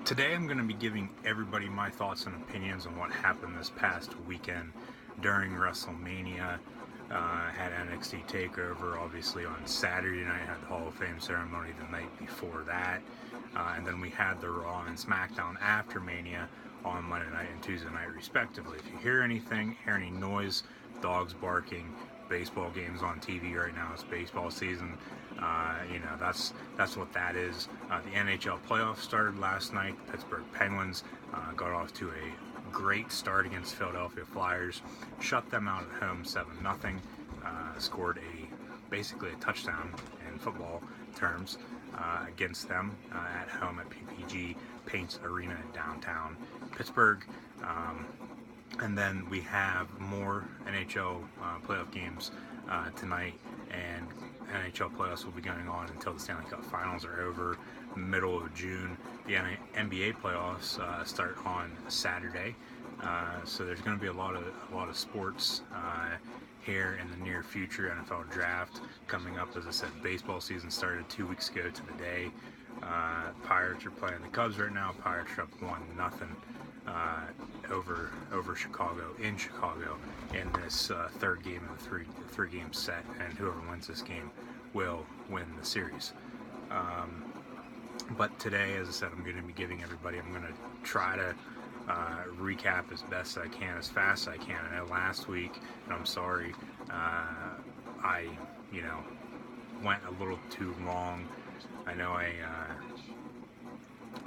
Today I'm going to be giving everybody my thoughts and opinions on what happened this past weekend during WrestleMania. Had NXT TakeOver obviously on Saturday night, had the Hall of Fame ceremony the night before that, and then we had the Raw and SmackDown after Mania on Monday night and Tuesday night respectively. If you hear anything, hear any noise, dogs barking, baseball games on TV right now, it's baseball season, that's what that is. The NHL playoffs started last night. The Pittsburgh Penguins got off to a great start against Philadelphia Flyers, shut them out at home 7-0, scored basically a touchdown in football terms against them at home at PPG Paints Arena in downtown Pittsburgh. And then we have more NHL playoff games tonight, and NHL playoffs will be going on until the Stanley Cup Finals are over, middle of June. The NBA playoffs start on Saturday, so there's going to be a lot of sports here in the near future. NFL draft coming up. As I said, baseball season started 2 weeks ago to the day. Pirates are playing the Cubs right now. Pirates are up 1-0 over Chicago in Chicago in this third game of the three game set, and whoever wins this game will win the series. But today, as I said, I'm going to be giving everybody, I'm going to try to recap as best I can, as fast as I can. I know last week, and I'm sorry, I went a little too long. I know I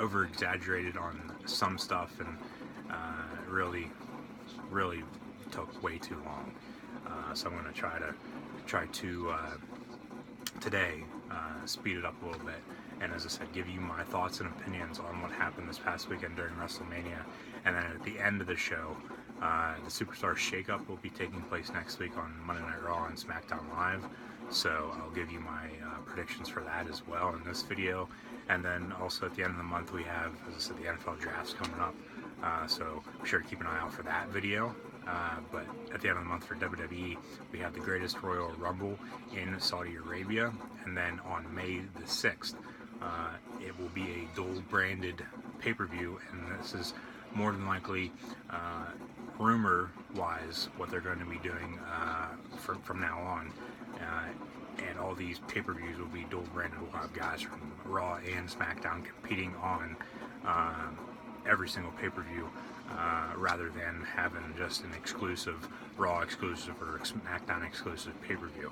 over exaggerated on some stuff, and really took way too long. So I'm going to try to today speed it up a little bit, and as I said, give you my thoughts and opinions on what happened this past weekend during WrestleMania. And then at the end of the show, the Superstar Shakeup will be taking place next week on Monday Night Raw and SmackDown Live. So I'll give you my predictions for that as well in this video. And then also at the end of the month, we have, as I said, the NFL drafts coming up. So be sure to keep an eye out for that video. But at the end of the month for WWE, we have the Greatest Royal Rumble in Saudi Arabia. And then on May the 6th, it will be a dual-branded pay-per-view. And this is more than likely, rumor-wise, what they're going to be doing from now on. And all these pay-per-views will be dual-branded. We'll have guys from Raw and SmackDown competing on every single pay-per-view, rather than having just an exclusive Raw exclusive or SmackDown exclusive pay-per-view.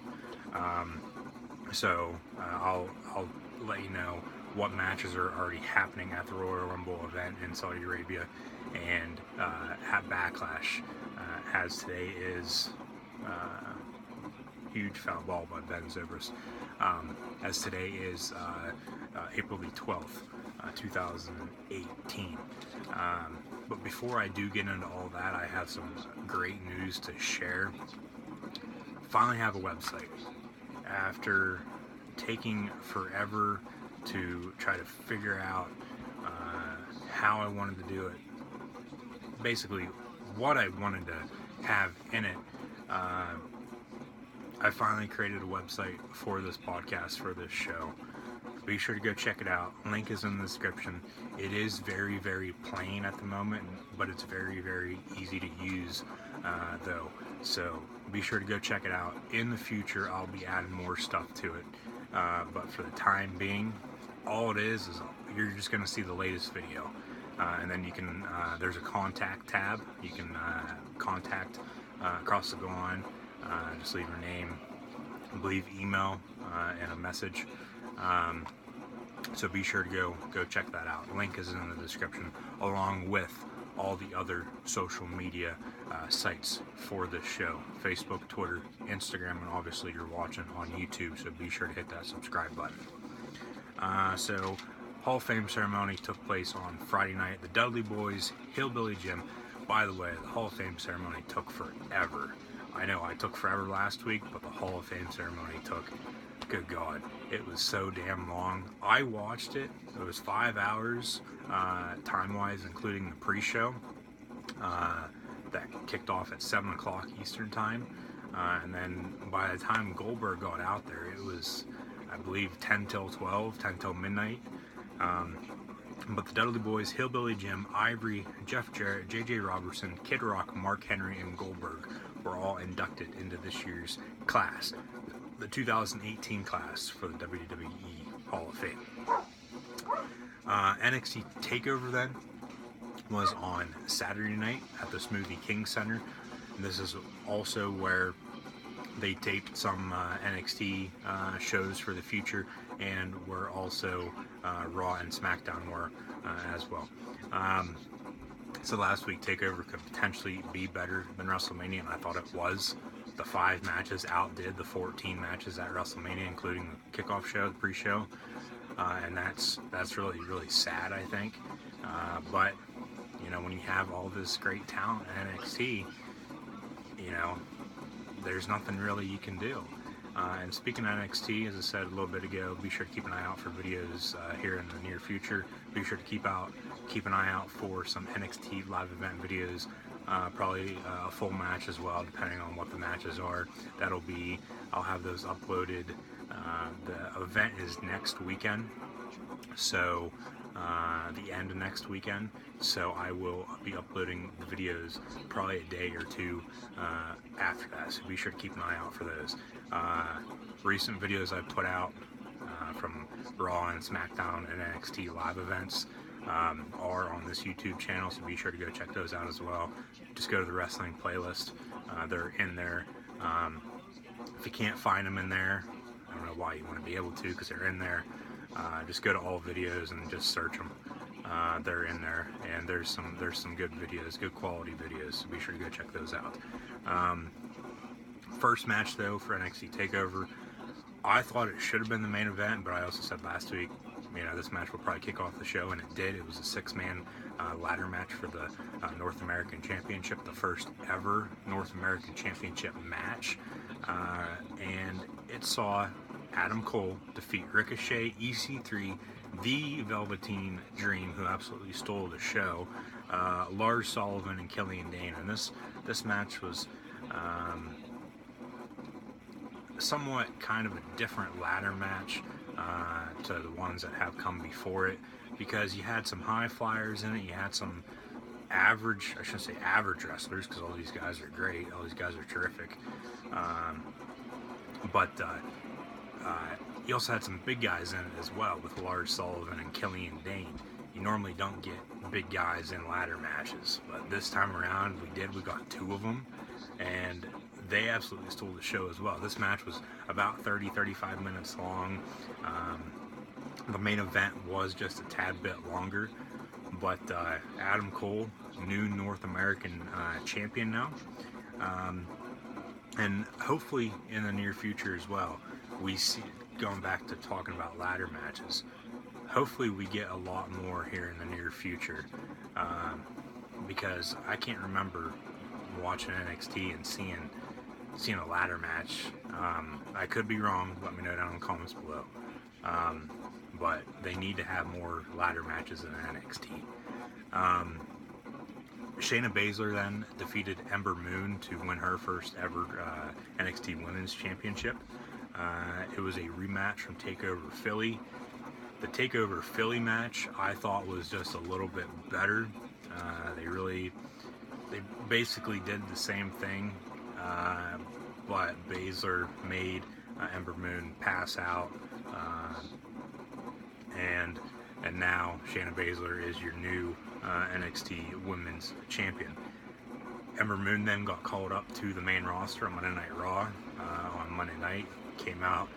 So I'll let you know what matches are already happening at the Royal Rumble event in Saudi Arabia, and at Backlash, as today is huge foul ball by Ben Zobrist, as today is April the 12th, 2018. But before I do get into all that, I have some great news to share. Finally have a website. After taking forever to try to figure out how I wanted to do it, basically what I wanted to have in it, I finally created a website for this podcast, for this show. Be sure to go check it out. Link is in the description. It is very, very plain at the moment, but it's very, very easy to use, though. So be sure to go check it out. In the future, I'll be adding more stuff to it. But for the time being, all it is you're just going to see the latest video. And then you can, there's a contact tab. You can contact across the line. Just leave your name, I believe email, and a message. So be sure to go check that out. Link is in the description, along with all the other social media sites for this show: Facebook, Twitter, Instagram, and obviously you're watching on YouTube, so be sure to hit that subscribe button. So Hall of Fame ceremony took place on Friday night at the Dudley Boys Hillbilly Gym. By the way, the Hall of Fame ceremony took forever. I know I took forever last week, but the Hall of Fame ceremony took, good God, it was so damn long. I watched it. It was 5 hours, time-wise, including the pre-show. That kicked off at 7 o'clock Eastern Time. And then by the time Goldberg got out there, it was, I believe, 10 till 12, 10 till midnight. But the Dudley Boys, Hillbilly Jim, Ivory, Jeff Jarrett, J.J. Robertson, Kid Rock, Mark Henry, and Goldberg were all inducted into this year's class, the 2018 class for the WWE Hall of Fame. NXT TakeOver then was on Saturday night at the Smoothie King Center. And this is also where they taped some NXT shows for the future, and where also Raw and SmackDown were as well. So last week, TakeOver could potentially be better than WrestleMania, and I thought it was. The 5 matches outdid the 14 matches at WrestleMania, including the kickoff show, the pre-show, and that's really, really sad, I think. But you know, when you have all this great talent in NXT, you know, there's nothing really you can do. And speaking of NXT, as I said a little bit ago, be sure to keep an eye out for videos here in the near future. Be sure to keep an eye out for some NXT live event videos. Probably a full match as well, depending on what the matches are. I'll have those uploaded. The event is next weekend, so the end of next weekend. So I will be uploading the videos probably a day or two after that. So be sure to keep an eye out for those. Recent videos I've put out from Raw and SmackDown and NXT live events are on this YouTube channel, so be sure to go check those out as well. Just go to the wrestling playlist. They're in there. If you can't find them in there, I don't know why you want to be able to, because they're in there. Just go to all videos and just search them. They're in there, and there's some good videos, good quality videos, so be sure to go check those out. First match though for NXT TakeOver, I thought it should have been the main event, but I also said last week, you know, this match will probably kick off the show, and it did. It was a 6-man ladder match for the North American Championship, the first ever North American Championship match, and it saw Adam Cole defeat Ricochet, EC3, the Velveteen Dream, who absolutely stole the show, Lars Sullivan, and Killian Dane. And this match was somewhat kind of a different ladder match to the ones that have come before it, because you had some high flyers in it, you had some average, I shouldn't say average wrestlers, because all these guys are great, all these guys are terrific, but you also had some big guys in it as well, with Lars Sullivan and Killian Dane. You normally don't get big guys in ladder matches, but this time around we did. We got 2 of them, and they absolutely stole the show as well. This match was about 30-35 minutes long. The main event was just a tad bit longer, but Adam Cole, new North American champion now, and hopefully in the near future as well, we see, going back to talking about ladder matches, hopefully we get a lot more here in the near future, because I can't remember watching NXT and seeing a ladder match. I could be wrong, let me know down in the comments below, but they need to have more ladder matches in NXT. Shayna Baszler then defeated Ember Moon to win her first ever NXT Women's Championship. It was a rematch from TakeOver Philly. The TakeOver Philly match I thought was just a little bit better. They basically did the same thing, but Baszler made Ember Moon pass out, and now Shayna Baszler is your new NXT Women's Champion. Ember Moon then got called up to the main roster on Monday Night Raw on Monday night. Came out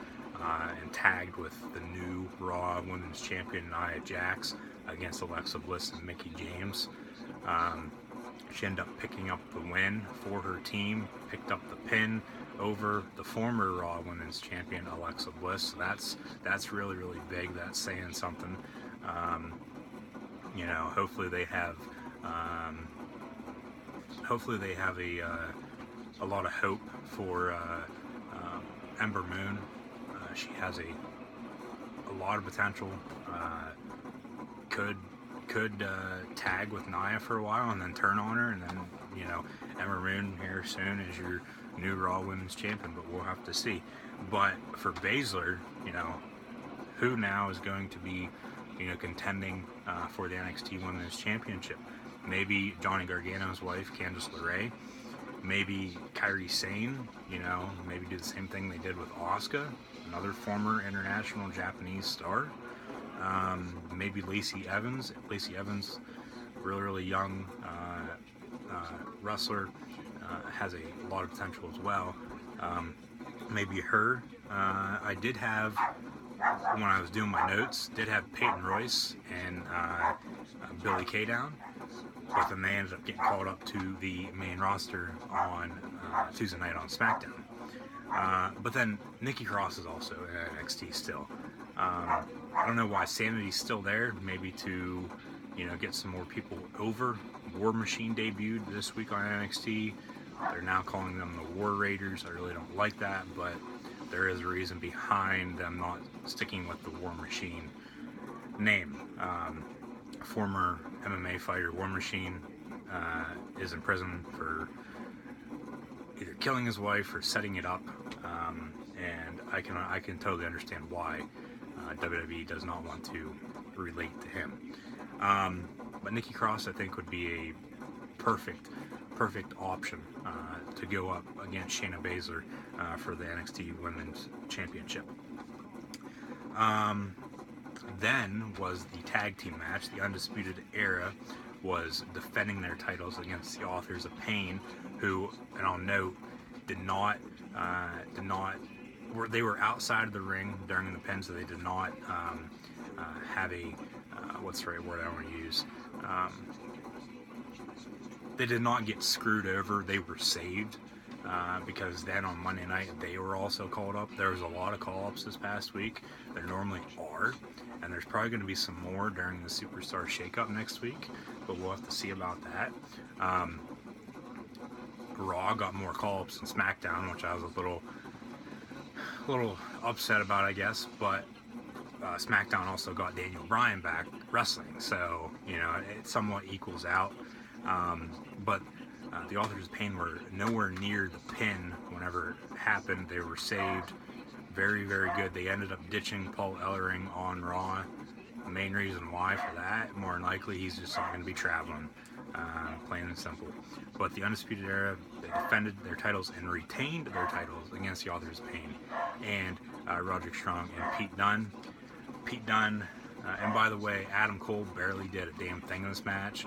and tagged with the new Raw Women's Champion Nia Jax against Alexa Bliss and Mickie James. She ended up picking up the win for her team, picked up the pin over the former Raw Women's Champion Alexa Bliss. That's really, really big. That's saying something. You know, hopefully they have a lot of hope for Ember Moon. She has a lot of potential. Could tag with Nia for a while and then turn on her, and then, you know, Ember Moon here soon is your new Raw Women's Champion, but we'll have to see. But for Baszler, you know, who now is going to be contending for the NXT Women's Championship. Maybe Johnny Gargano's wife, Candice LeRae. Maybe Kairi Sane, maybe do the same thing they did with Asuka, another former international Japanese star. Maybe Lacey Evans. Lacey Evans, really young wrestler, has a lot of potential as well. Maybe her. I did have, when I was doing my notes, have Peyton Royce and Billie Kay down, but then they ended up getting called up to the main roster on Tuesday night on SmackDown. But then Nikki Cross is also in NXT still. I don't know why Sanity's still there. Maybe to, get some more people over. War Machine debuted this week on NXT. They're now calling them the War Raiders. I really don't like that, but there is a reason behind them not sticking with the War Machine name. Former MMA fighter War Machine is in prison for either killing his wife or setting it up, and I can totally understand why WWE does not want to relate to him. But Nikki Cross, I think, would be a perfect option to go up against Shayna Baszler for the NXT Women's Championship. Then was the tag team match. The Undisputed Era was defending their titles against the Authors of Pain, who, and I'll note, they were outside of the ring during the pin, so they did not have a what's the right word I want to use? They did not get screwed over. They were saved because then on Monday night they were also called up. There was a lot of call-ups this past week. There normally are, and there's probably going to be some more during the Superstar Shake-Up next week, but we'll have to see about that. Raw got more call-ups than SmackDown, which I was a little upset about, I guess, but SmackDown also got Daniel Bryan back wrestling, so it somewhat equals out. But the Authors of Pain were nowhere near the pin whenever it happened. They were saved. Very, very good. They ended up ditching Paul Ellering on Raw. The main reason why for that, more than likely, he's just not going to be traveling, plain and simple. But the Undisputed Era, they defended their titles and retained their titles against the Authors of Pain and Roderick Strong and Pete Dunne. And by the way, Adam Cole barely did a damn thing in this match.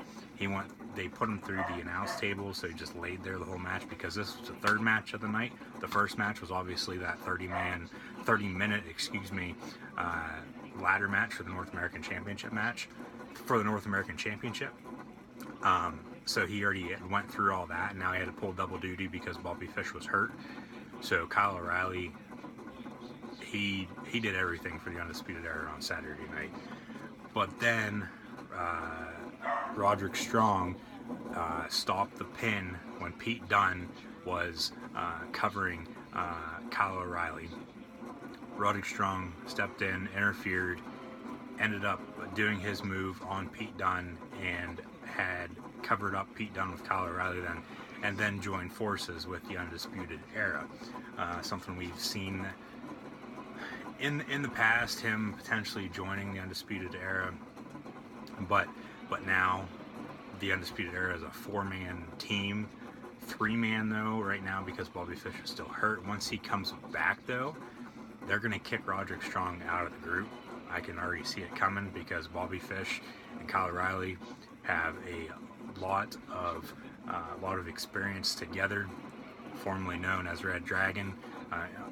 They put him through the announce table, so he just laid there the whole match because this was the third match of the night. The first match was obviously that 30-minute ladder match for the North American Championship match. So he already went through all that, and now he had to pull double duty because Bobby Fish was hurt. So Kyle O'Reilly, he did everything for the Undisputed Era on Saturday night. But then Roderick Strong stopped the pin when Pete Dunne was covering Kyle O'Reilly. Roderick Strong stepped in, interfered, ended up doing his move on Pete Dunne and had covered up Pete Dunne with Kyle O'Reilly and then joined forces with the Undisputed Era. Something we've seen in the past, him potentially joining the Undisputed Era, but now the Undisputed Era is a 4-man team, 3-man though right now because Bobby Fish is still hurt. Once he comes back though, they're going to kick Roderick Strong out of the group. I can already see it coming because Bobby Fish and Kyle O'Reilly have a lot of experience together, formerly known as Red Dragon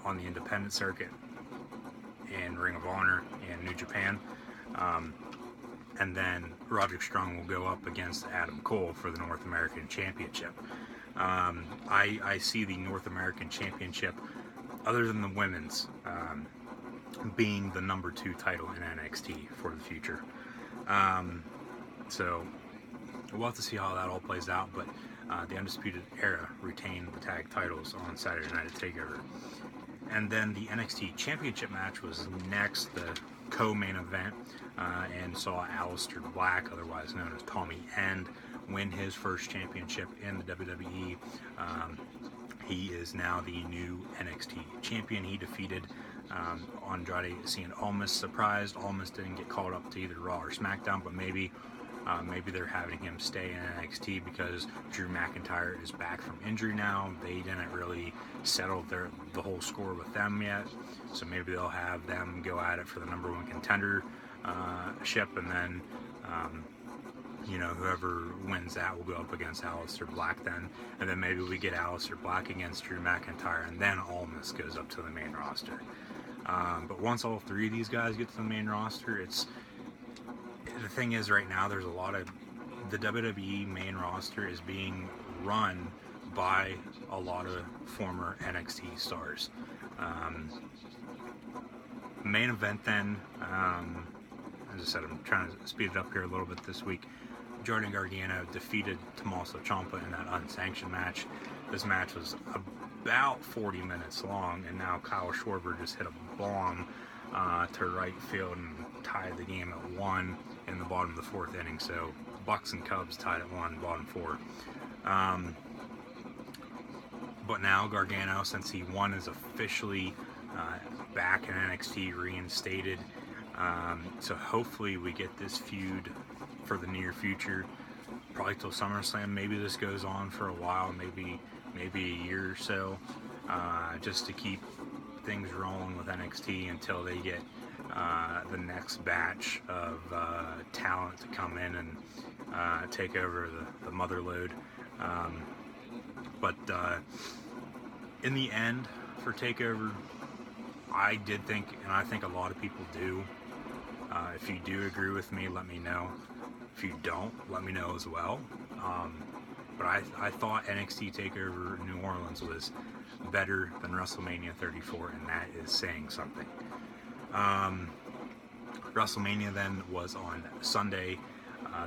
on the independent circuit in Ring of Honor and New Japan. And then Roderick Strong will go up against Adam Cole for the North American Championship. I see the North American Championship, other than the women's, being the number 2 title in NXT for the future. So we'll have to see how that all plays out, but the Undisputed Era retained the tag titles on Saturday Night at TakeOver. And then the NXT Championship match was next, the co-main event, and saw Aleister Black, otherwise known as Tommy End, win his first championship in the WWE. He is now the new NXT champion. He defeated Andrade seeing almost surprised. Almost didn't get called up to either Raw or SmackDown, but maybe they're having him stay in NXT because Drew McIntyre is back from injury now. They didn't really settle the whole score with them yet, so maybe they'll have them go at it for the number one contender ship, and then whoever wins that will go up against Aleister Black then, and then maybe we get Aleister Black against Drew McIntyre, and then Almas goes up to the main roster. But once all three of these guys get to the main roster, the thing is right now there's a lot of the WWE main roster is being run by a lot of former NXT stars. Main event then, as I said, I'm trying to speed it up here a little bit this week. Jordan Gargano defeated Tommaso Ciampa in that unsanctioned match. This match was about 40 minutes long, and now Kyle Schwarber just hit a bomb to right field and tied the game at 1 in the bottom of the 4th inning. So Bucks and Cubs tied at 1, bottom 4. But now Gargano, since he won, is officially back in NXT, reinstated. So hopefully we get this feud for the near future, probably till SummerSlam. Maybe this goes on for a while, maybe a year or so, just to keep things rolling with NXT until they get the next batch of talent to come in and take over the mother load. But in the end, for TakeOver, I did think, and I think a lot of people do, if you do agree with me, let me know. If you don't, let me know as well. But I thought NXT TakeOver New Orleans was better than WrestleMania 34, and that is saying something. WrestleMania then was on Sunday,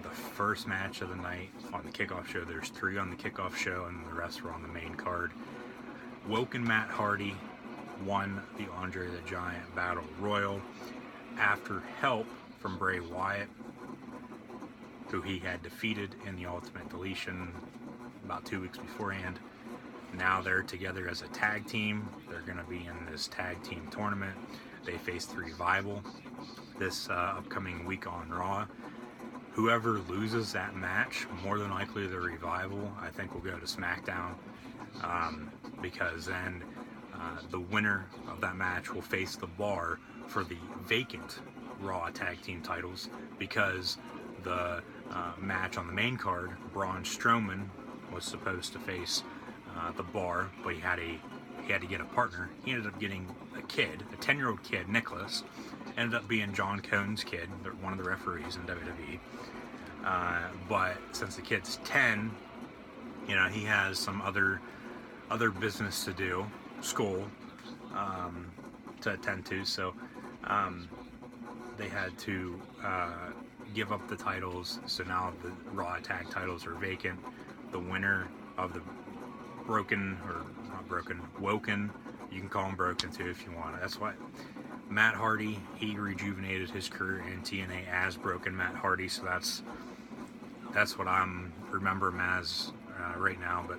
the first match of the night on the kickoff show. There's 3 on the kickoff show, and the rest were on the main card. Woken Matt Hardy won the Andre the Giant Battle Royal after help from Bray Wyatt, who he had defeated in the Ultimate Deletion about 2 weeks beforehand. Now they're together as a tag team. They're going to be in this tag team tournament. They face the Revival this upcoming week on Raw. Whoever loses that match, more than likely the Revival, I think will go to SmackDown, because then the winner of that match will face the Bar for the vacant Raw tag team titles, because the match on the main card, Braun Strowman was supposed to face the Bar, but he had to get a partner. He ended up getting a kid, a 10-year-old kid, Nicholas. Ended up being John Cone's kid, one of the referees in WWE. But since the kid's 10, he has some other business to do, school, to attend to. So they had to give up the titles. So now the Raw tag titles are vacant. The winner of the Woken, you can call him Broken too if you want. That's why Matt Hardy, he rejuvenated his career in TNA as Broken Matt Hardy, so that's what I'm remember him as right now. But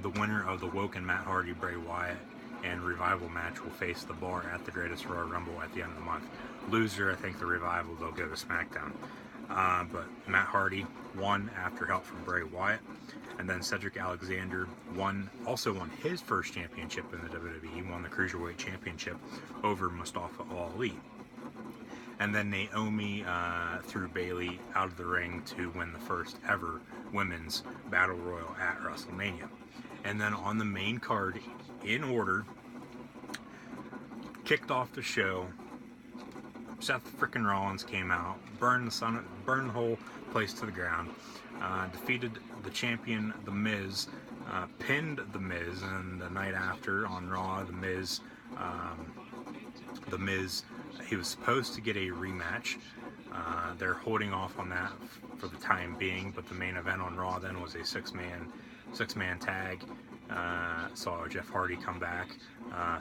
the winner of the Woken Matt Hardy Bray Wyatt and Revival match will face the Bar at the Greatest Royal Rumble at the end of the month. Loser, I think the Revival, they'll go to SmackDown. But Matt Hardy won after help from Bray Wyatt, and then Cedric Alexander also won his first championship in the WWE. He won the Cruiserweight Championship over Mustafa Ali. And then Naomi threw Bayley out of the ring to win the first ever women's battle royal at WrestleMania. And then on the main card, in order, kicked off the show, Seth frickin' Rollins came out, burned the whole place to the ground, defeated the champion, The Miz, pinned The Miz, and the night after on Raw, The Miz, he was supposed to get a rematch. They're holding off on that for the time being, but the main event on Raw then was a six-man tag. Saw Jeff Hardy come back,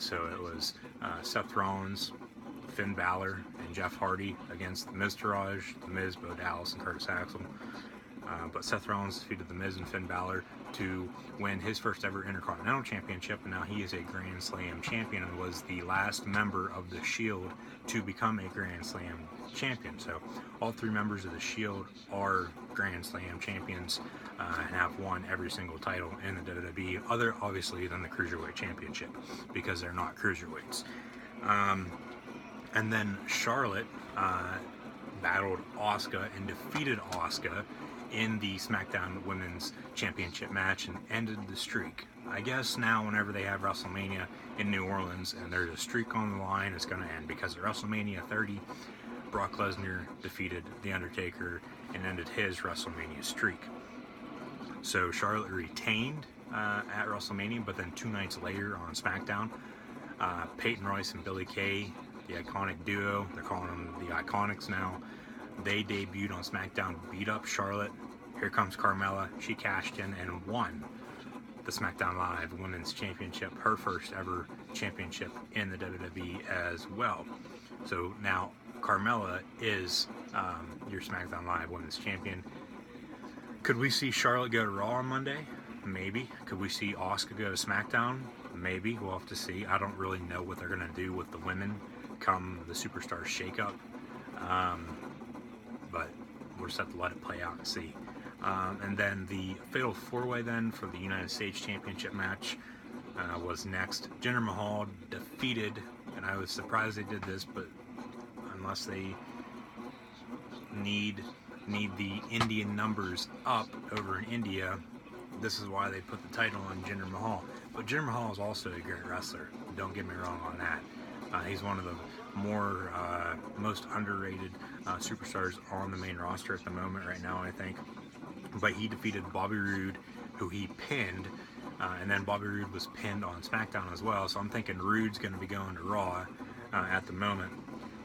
so it was Seth Rollins, Finn Balor, and Jeff Hardy against the Miztourage, The Miz, Bo Dallas, and Curtis Axel. But Seth Rollins defeated The Miz and Finn Balor to win his first ever Intercontinental Championship, and now he is a Grand Slam champion and was the last member of the Shield to become a Grand Slam champion. So all 3 members of the Shield are Grand Slam champions and have won every single title in the WWE, other obviously than the Cruiserweight Championship, because they're not cruiserweights. And then Charlotte battled Asuka and defeated Asuka in the SmackDown Women's Championship match and ended the streak. I guess now whenever they have WrestleMania in New Orleans and there's a streak on the line, it's going to end, because at WrestleMania 30, Brock Lesnar defeated The Undertaker and ended his WrestleMania streak. So Charlotte retained at WrestleMania, but then 2 nights later on SmackDown, Peyton Royce and Billie Kay, the iconic duo, they're calling them the Iconics now, they debuted on SmackDown, beat up Charlotte. Here comes Carmella. She cashed in and won the SmackDown Live Women's Championship, her first ever championship in the WWE as well. So now Carmella is your SmackDown Live Women's Champion. Could we see Charlotte go to Raw on Monday? Maybe. Could we see Asuka go to SmackDown? Maybe. We'll have to see. I don't really know what they're going to do with the women come the Superstar shakeup. But we'll just have to let it play out and see. And then the Fatal 4-Way then for the United States Championship match was next. Jinder Mahal defeated, and I was surprised they did this, but unless they need the Indian numbers up over in India, this is why they put the title on Jinder Mahal. But Jinder Mahal is also a great wrestler. Don't get me wrong on that. He's one of the most underrated superstars on the main roster at the moment right now, I think. But he defeated Bobby Roode, who he pinned, and then Bobby Roode was pinned on SmackDown as well. So I'm thinking Roode's going to be going to Raw at the moment.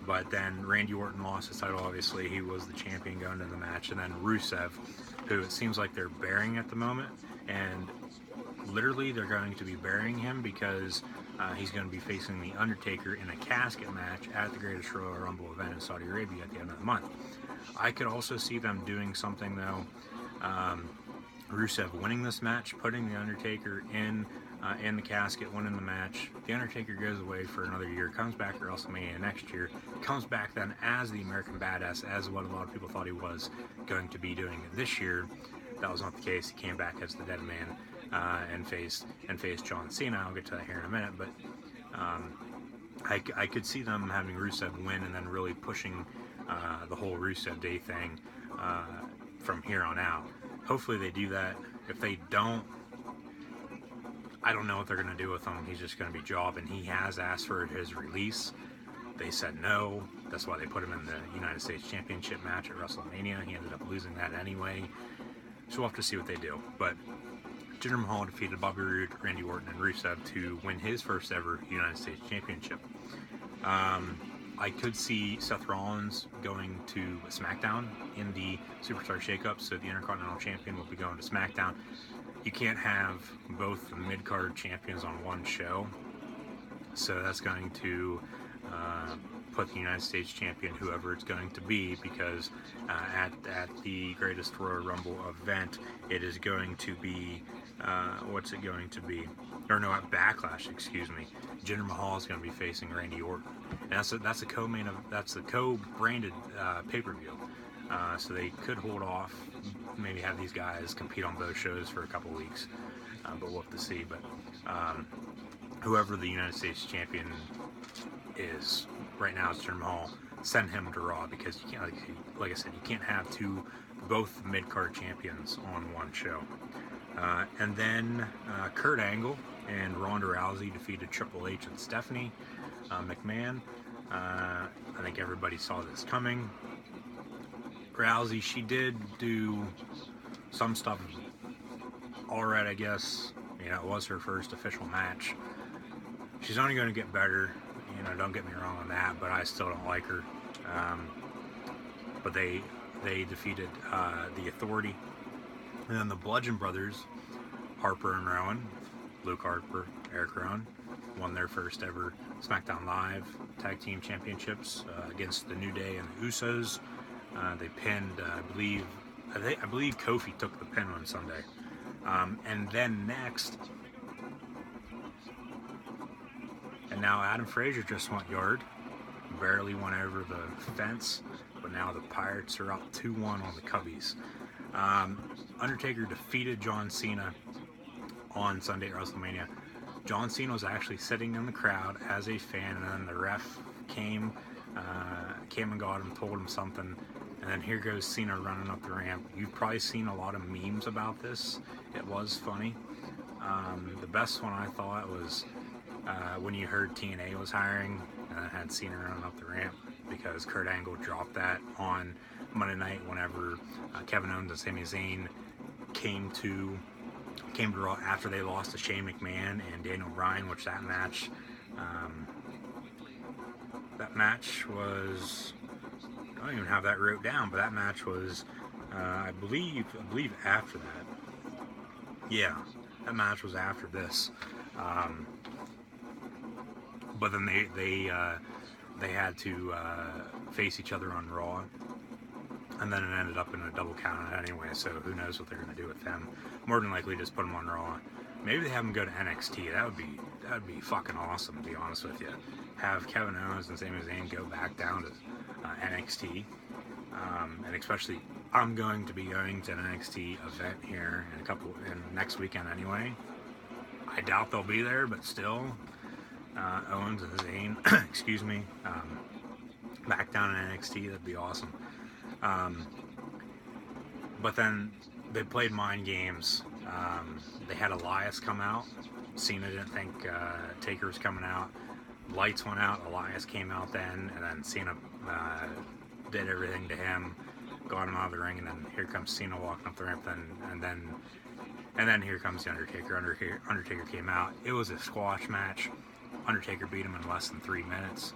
But then Randy Orton lost his title, obviously. He was the champion going into the match. And then Rusev, who it seems like they're burying at the moment. And literally they're going to be burying him because he's going to be facing The Undertaker in a casket match at the Greatest Royal Rumble event in Saudi Arabia at the end of the month. I could also see them doing something, though. Rusev winning this match, putting The Undertaker in the casket, winning the match. The Undertaker goes away for another year, comes back at WrestleMania next year, comes back then as the American Badass, as what a lot of people thought he was going to be doing this year. That was not the case. He came back as the Dead Man and faced John Cena. I'll get to that here in a minute, but I could see them having Rusev win and then really pushing the whole Rusev Day thing from here on out. Hopefully they do that. If they don't, I don't know what they're going to do with him. He's just going to be jobbing. He has asked for his release. They said no. That's why they put him in the United States Championship match at WrestleMania. He ended up losing that anyway. So we'll have to see what they do. But Jinder Mahal defeated Bobby Roode, Randy Orton, and Rusev to win his first ever United States Championship. I could see Seth Rollins going to SmackDown in the Superstar Shakeup, so the Intercontinental Champion will be going to SmackDown. You can't have both the mid-card champions on one show, so that's going to put the United States Champion, whoever it's going to be, because at the Greatest Royal Rumble event, it is going to be, what's it going to be? Or no, at Backlash, excuse me. Jinder Mahal is going to be facing Randy Orton, and that's a co-branded pay-per-view. So they could hold off, maybe have these guys compete on both shows for a couple weeks, but we'll have to see. But whoever the United States Champion is right now, it's Jinder Mahal. Send him to Raw, because you can't, like I said, you can't have both mid-card champions on one show. And then Kurt Angle and Ronda Rousey defeated Triple H and Stephanie McMahon. I think everybody saw this coming. Rousey, she did do some stuff all right, I guess. You know, it was her first official match. She's only going to get better. You know, don't get me wrong on that, but I still don't like her. But they defeated the Authority. And then the Bludgeon Brothers, Harper and Rowan, Luke Harper, Eric Rowan, won their first ever SmackDown Live Tag Team Championships against the New Day and the Usos. They pinned, I believe, I believe Kofi took the pin on Sunday. And then next, and now Adam Frazier just went yard, barely went over the fence, but now the Pirates are up 2-1 on the Cubbies. Undertaker defeated John Cena on Sunday at WrestleMania. John Cena was actually sitting in the crowd as a fan, and then the ref came and got him, told him something, and then here goes Cena running up the ramp. You've probably seen a lot of memes about this. It was funny. The best one I thought was when you heard TNA was hiring and had Cena running up the ramp, because Kurt Angle dropped that on Monday night whenever Kevin Owens and Sami Zayn came to Raw after they lost to Shane McMahon and Daniel Bryan, which that match was, I don't even have that wrote down, but that match was I believe after that. Yeah, that match was after this. But then they had to face each other on Raw, and then it ended up in a double count anyway, so who knows what they're going to do with them. More than likely just put them on Raw. Maybe they have them go to NXT. That would be fucking awesome, to be honest with you. Have Kevin Owens and Sami Zayn go back down to NXT. And especially, I'm going to be going to an NXT event here in next weekend anyway. I doubt they'll be there, but still, Owens and Zayn, excuse me, back down in NXT, that'd be awesome. But then they played mind games. They had Elias come out. Cena didn't think Taker was coming out. Lights went out. Elias came out then, and then Cena did everything to him, got him out of the ring, and then here comes Cena walking up the ramp. And then here comes the Undertaker. Undertaker came out. It was a squash match. Undertaker beat him in less than 3 minutes.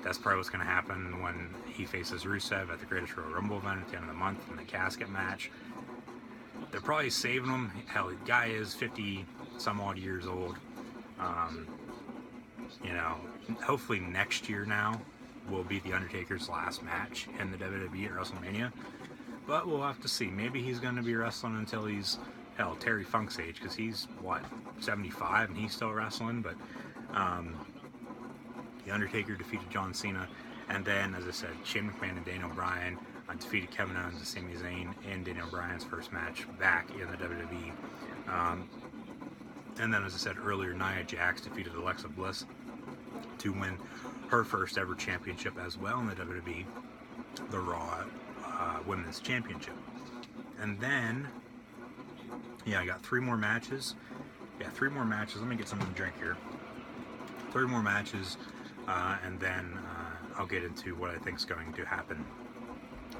That's probably what's going to happen when he faces Rusev at the Greatest Royal Rumble event at the end of the month in the Casket match. They're probably saving him. Hell, the guy is 50 some odd years old. Hopefully next year now will be the Undertaker's last match in the WWE at WrestleMania. But we'll have to see. Maybe he's going to be wrestling until he's, hell, Terry Funk's age, because he's, 75, and he's still wrestling. But the Undertaker defeated John Cena, and then, as I said, Shane McMahon and Daniel Bryan defeated Kevin Owens and Sami Zayn in Daniel Bryan's first match back in the WWE. And then, as I said earlier, Nia Jax defeated Alexa Bliss to win her first ever championship as well in the WWE, the Raw Women's Championship. And then, I got 3 more matches. Yeah, 3 more matches. Let me get something to drink here. 3 more matches, and then I'll get into what I think is going to happen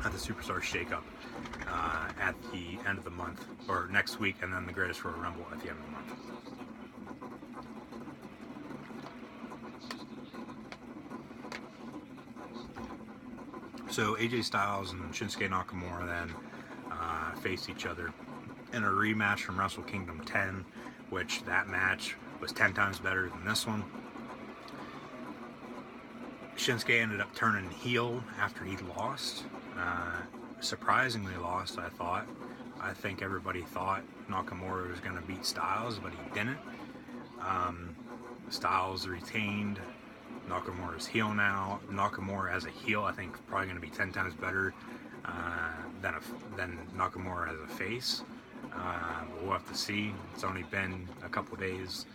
at the Superstar Shakeup at the end of the month, or next week, and then the Greatest Royal Rumble at the end of the month. So AJ Styles and Shinsuke Nakamura then faced each other in a rematch from Wrestle Kingdom 10, which that match was 10 times better than this one. Shinsuke ended up turning heel after he lost. Surprisingly lost, I thought. I think everybody thought Nakamura was going to beat Styles, but he didn't. Styles retained. Nakamura's heel now. Nakamura as a heel, I think, probably going to be 10 times better than Nakamura as a face. We'll have to see. It's only been a couple days.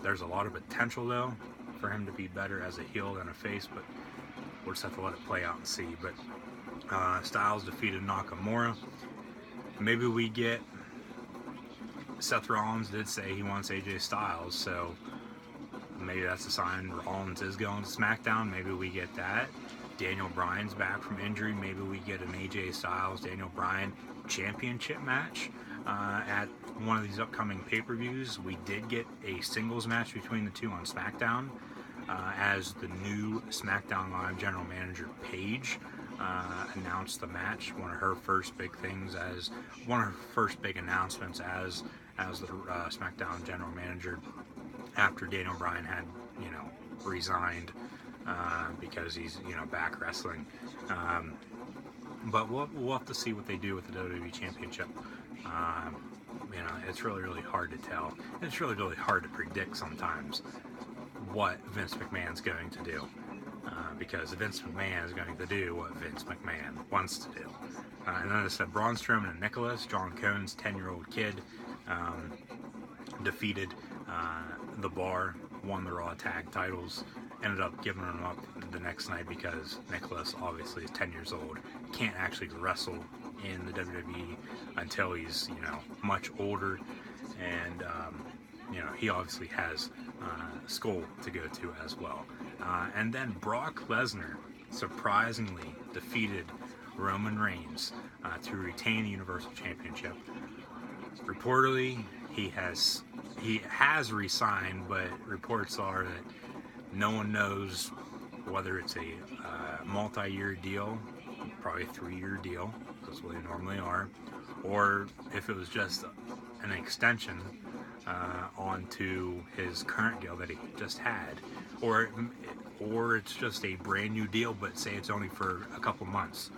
There's a lot of potential, though, for him to be better as a heel than a face, but we'll just have to let it play out and see. But Styles defeated Nakamura. Maybe we get... Seth Rollins did say he wants AJ Styles, so maybe that's a sign Rollins is going to SmackDown. Maybe we get that. Daniel Bryan's back from injury. Maybe we get an AJ Styles, Daniel Bryan championship match at one of these upcoming pay-per-views. We did get a singles match between the two on SmackDown as the new SmackDown Live general manager Paige announced the match. One of her first big things, as one of her first big announcements as the SmackDown general manager after Daniel Bryan had resigned because he's back wrestling. But we'll have to see what they do with the WWE Championship. It's really hard to tell. It's really hard to predict sometimes what Vince McMahon's going to do. Because Vince McMahon is going to do what Vince McMahon wants to do. And then I said Braun Strowman and Nicholas, John Cone's 10-year-old kid, defeated the Bar, won the Raw Tag titles, ended up giving them up the next night because Nicholas obviously is 10 years old, can't actually wrestle in the WWE until he's, much older, and, he obviously has school to go to as well. And then Brock Lesnar surprisingly defeated Roman Reigns to retain the Universal Championship. Reportedly, he has re-signed, but reports are that no one knows whether it's a multi-year deal, probably a 3-year deal, that's what they normally are, or if it was just an extension onto his current deal that he just had, or it's just a brand new deal, but say it's only for a couple months.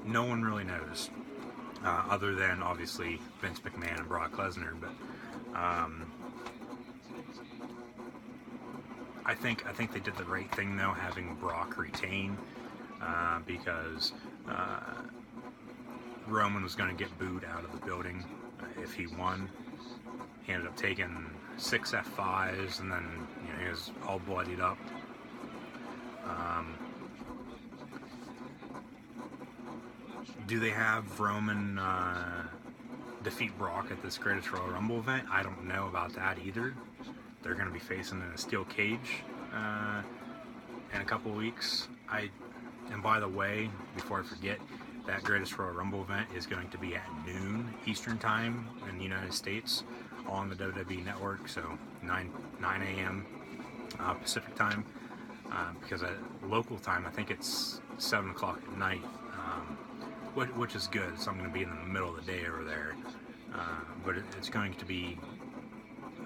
No one really knows, other than obviously Vince McMahon and Brock Lesnar. But I think they did the right thing though, having Brock retain, because Roman was going to get booed out of the building if he won. He ended up taking 6 F5s, and then he was all bloodied up. Do they have Roman defeat Brock at this Greatest Royal Rumble event? I don't know about that either. They're going to be facing in a steel cage in a couple weeks. And by the way, before I forget, that Greatest Royal Rumble event is going to be at noon Eastern Time in the United States on the WWE Network, so 9 a.m. Pacific Time, because at local time, I think it's 7 o'clock at night, which is good, so I'm going to be in the middle of the day over there, but it's going to be,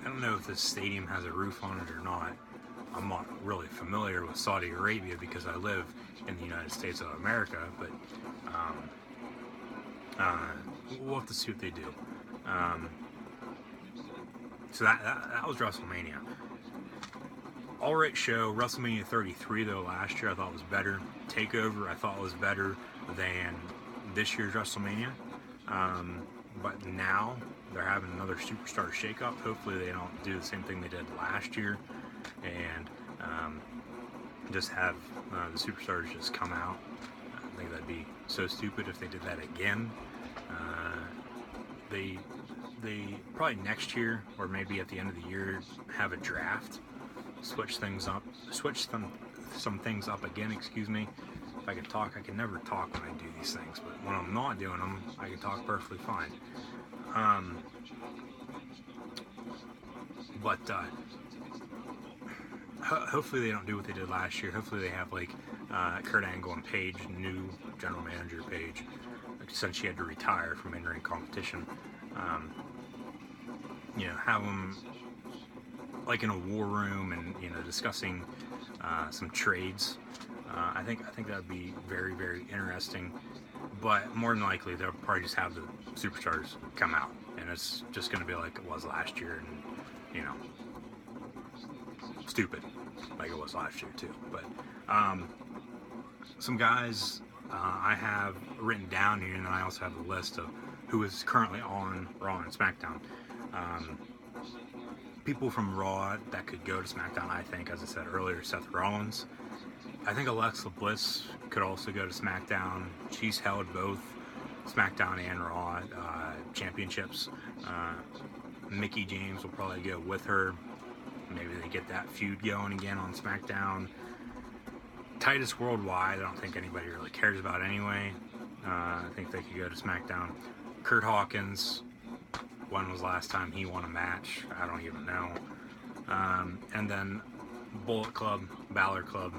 I don't know if this stadium has a roof on it or not. I'm not really familiar with Saudi Arabia because I live in the United States of America, but we'll have to see what they do. So that was WrestleMania. Alright show. WrestleMania 33 though last year I thought was better. TakeOver I thought was better than this year's WrestleMania. But now they're having another superstar shakeup. Hopefully they don't do the same thing they did last year and just have the superstars just come out. I think that'd be so stupid if they did that again. They probably next year or maybe at the end of the year have a draft, switch some things up again. Excuse me. If I could talk, I can never talk when I do these things, but when I'm not doing them, I can talk perfectly fine. Hopefully they don't do what they did last year. Hopefully they have like Kurt Angle and Paige, new general manager Paige, since she had to retire from in-ring competition. Have them like in a war room and discussing some trades. I think that would be very, very interesting. But more than likely, they'll probably just have the superstars come out, and it's just going to be like it was last year, and stupid like it was last year too. But some guys I have written down here, and then I also have a list of who is currently on Raw and SmackDown. People from Raw that could go to SmackDown, I think, as I said earlier, Seth Rollins. I think Alexa Bliss could also go to SmackDown. She's held both SmackDown and Raw championships. Mickie James will probably go with her. Maybe they get that feud going again on SmackDown. Titus Worldwide, I don't think anybody really cares about anyway. I think they could go to SmackDown. Kurt Hawkins, when was the last time he won a match? I don't even know. And then Bullet Club, Balor Club,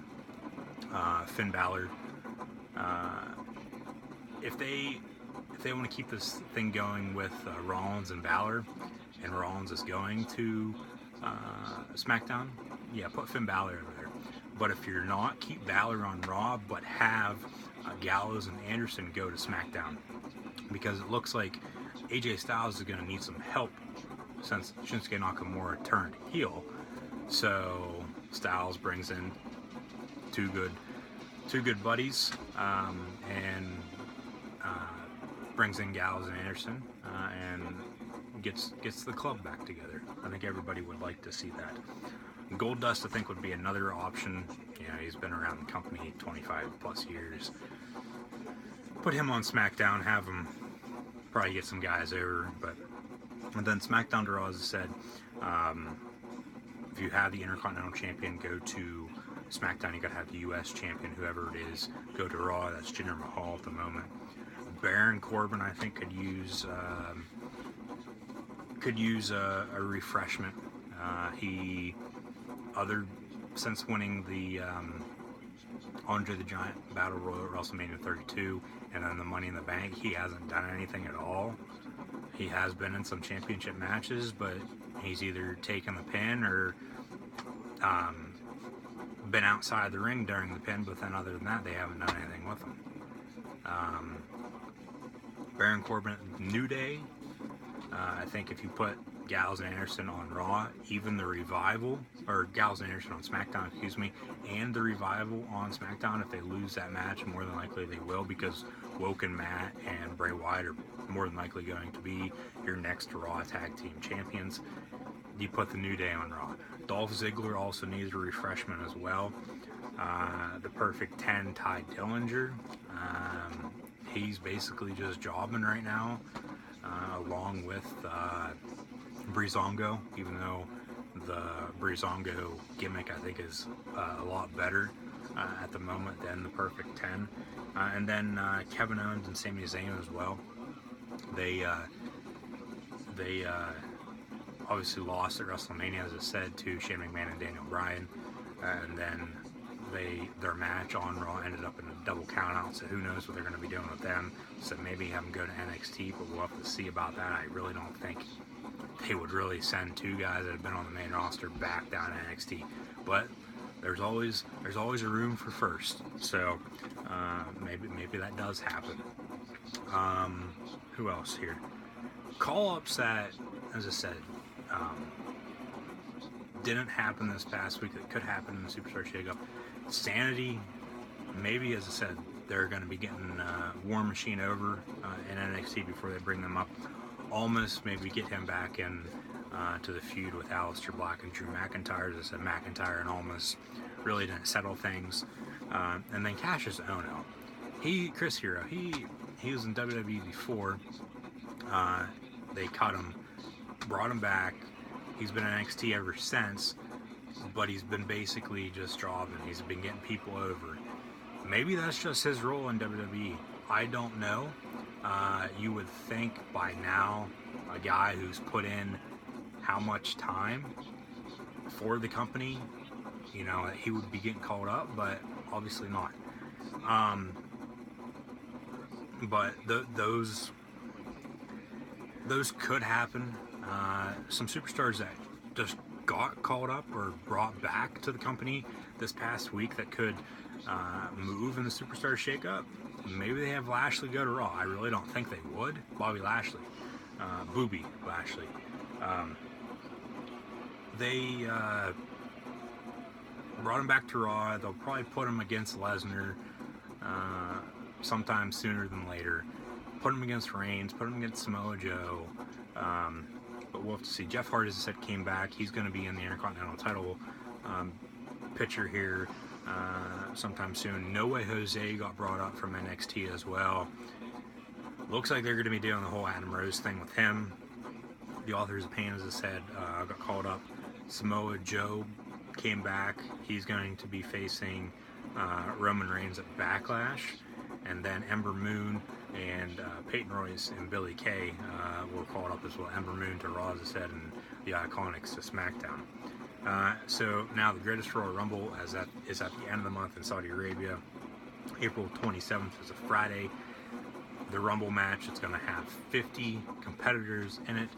Finn Balor. If they want to keep this thing going with Rollins and Balor, and Rollins is going to SmackDown, yeah, put Finn Balor over there. But if you're not, keep Balor on Raw, but have Gallows and Anderson go to SmackDown, because it looks like AJ Styles is going to need some help since Shinsuke Nakamura turned heel. So Styles brings in two good buddies, and brings in Gallows and Anderson, and gets the club back together. I think everybody would like to see that. Goldust, I think, would be another option. You know, he's been around the company 25 plus years. Put him on SmackDown, have him probably get some guys over, and then SmackDown to Raw, as I said, if you have the Intercontinental Champion, go to SmackDown. You gotta have the U.S. Champion, whoever it is, go to Raw. That's Jinder Mahal at the moment. Baron Corbin, I think, could use a refreshment. Since winning the Andre the Giant Battle Royal at WrestleMania 32 and then the Money in the Bank, he hasn't done anything at all. He has been in some championship matches, but he's either taken the pin or been outside the ring during the pin, but then other than that, they haven't done anything with him. Baron Corbin at New Day, I think if you put Gallows and Anderson on Raw, even the Revival, or Gallows and Anderson on SmackDown, and the Revival on SmackDown, if they lose that match, more than likely they will, because Woken, Matt, and Bray Wyatt are more than likely going to be your next Raw Tag Team Champions. You put the New Day on Raw. Dolph Ziggler also needs a refreshment as well. The Perfect 10, Ty Dillinger. He's basically just jobbing right now, along with Breezango, even though the Breezango gimmick, I think, is a lot better at the moment than the Perfect 10. And then Kevin Owens and Sami Zayn as well. They obviously lost at WrestleMania, as I said, to Shane McMahon and Daniel Bryan, and then their match on Raw ended up in a double countout, so who knows what they're going to be doing with them. So maybe have them go to NXT, but we'll have to see about that. I really don't think they would really send two guys that have been on the main roster back down to NXT, but there's always a room for first, so maybe that does happen. Who else here? Call-ups that, as I said, didn't happen this past week that could happen in the Superstar Shakeup. Sanity, maybe, as I said, they're going to be getting War Machine over in NXT before they bring them up. Almost maybe get him back in to the feud with Aleister Black and Drew McIntyre. As I said, McIntyre and Almas really didn't settle things. And then Cassius Ohno. Chris Hero, he was in WWE before. They cut him, brought him back. He's been in NXT ever since, but he's been basically just jobbing. He's been getting people over. Maybe that's just his role in WWE. I don't know. You would think by now a guy who's put in how much time for the company, you know, he would be getting called up, but obviously not. But those could happen. Some superstars that just got called up or brought back to the company this past week that could move in the Superstar Shakeup. Maybe they have Lashley go to Raw. I really don't think they would. Bobby Lashley. Booby Lashley. They brought him back to Raw. They'll probably put him against Lesnar sometime sooner than later. Put him against Reigns. Put him against Samoa Joe. But we'll have to see. Jeff Hardy, as I said, came back. He's going to be in the Intercontinental title picture here sometime soon. No Way Jose got brought up from NXT as well. Looks like they're going to be doing the whole Adam Rose thing with him. The Authors of Pain, as I said, got called up. Samoa Joe came back. He's going to be facing Roman Reigns at Backlash. And then Ember Moon and Peyton Royce and Billie Kay were called up as well. Ember Moon to Raw, as I said, and the Iconics to SmackDown. So now the Greatest Royal Rumble is at the end of the month in Saudi Arabia. April 27th is a Friday. The Rumble match, it's going to have 50 competitors in it.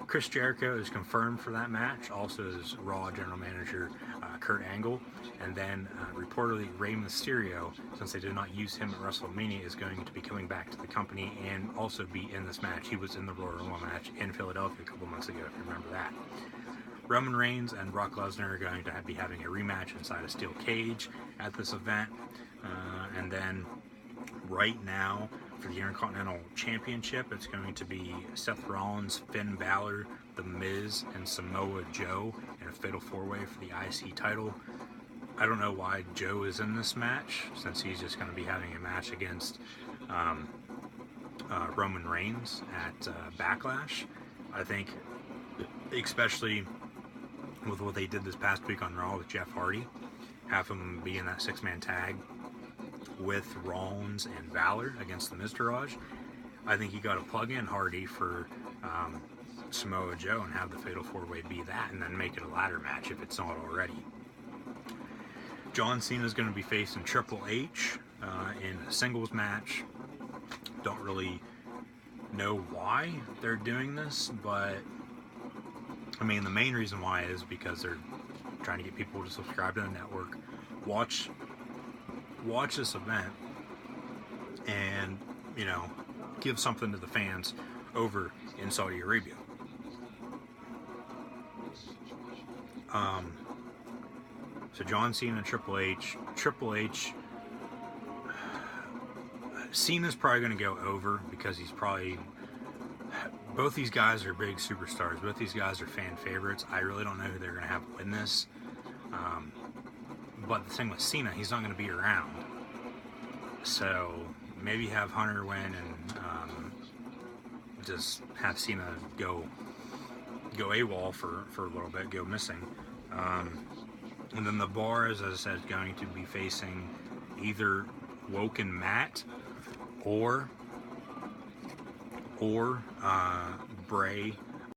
Chris Jericho is confirmed for that match, also as Raw General Manager Kurt Angle, and then reportedly Rey Mysterio, since they did not use him at WrestleMania, is going to be coming back to the company and also be in this match. He was in the Royal Rumble match in Philadelphia a couple months ago, if you remember that. Roman Reigns and Brock Lesnar are going to be having a rematch inside a steel cage at this event. And then right now, for the Intercontinental Championship, it's going to be Seth Rollins, Finn Balor, The Miz, and Samoa Joe in a fatal four-way for the IC title. I don't know why Joe is in this match, since he's just going to be having a match against Roman Reigns at Backlash. I think, especially with what they did this past week on Raw with Jeff Hardy, have him be in that six-man tag with Rollins and Balor against the Miztourage. I think you got to plug in Hardy for Samoa Joe and have the Fatal 4-Way be that, and then make it a ladder match if it's not already. John Cena is going to be facing Triple H in a singles match. Don't really know why they're doing this, but I mean, the main reason why is because they're trying to get people to subscribe to the network, watch this event, and, you know, give something to the fans over in Saudi Arabia. So John Cena and Triple H. Cena's probably going to go over because he's probably... Both these guys are big superstars. Both these guys are fan favorites. I really don't know who they're going to have win this. But the thing with Cena, he's not going to be around. So maybe have Hunter win and just have Cena go AWOL for a little bit, go missing. And then the Bar, as I said, is going to be facing either Woken Matt or Bray